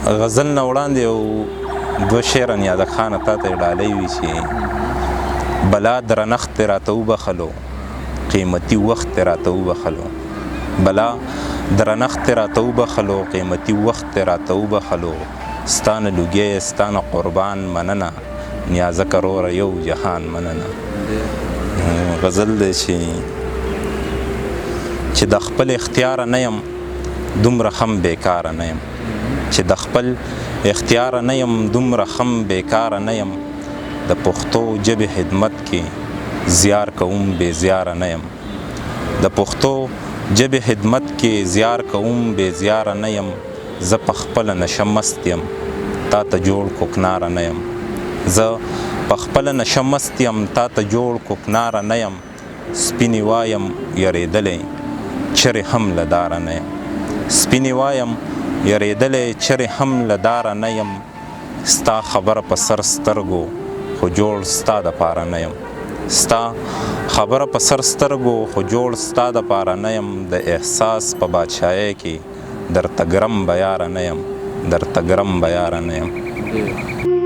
غزل نه وړاندې یو دوه شعره نیازک خانه تا ته یې ډالۍ وي چې بلا درنښت دې راته وبخلو قیمتي وخت دې راته وبخلو بلا درنښت دې راته وبخلو قیمتي وخت دې راته وبخلو ستا نه لوګی ستا نه قربان مننه نیازکه وروره یو جهان مننه. غزل دی چې د خپل اختیاره نه یم دومره هم بیکاره نه یم چې د خپل اختیاره نه یم دومره هم بیکاره نه یم د پښتو ژبې خدمت کې زیار کوم بې زیاره نه یم د پښتو ژبې خدمت کې زیار کوم بې زیاره نه یم زه په خپله نشه مست یم تا ته جوړ کوکناره نه یم زه په خپله نشه مست یم تا ته جوړ کوکناره نه یم سپینې وایم یریدلی چرې هم له داره نه یم سپینې وایم یریدلی چرې هم له داره نه یم ستا خبره په سر سترګو خو جوړ ستا دپاره نه یم ستا خبره په سر سترګو خو جوړ ستا دپاره نه یم د احساس په بادشاهۍ کې درته ګرم به یاره نه یم درته ګرم به یاره نه یم.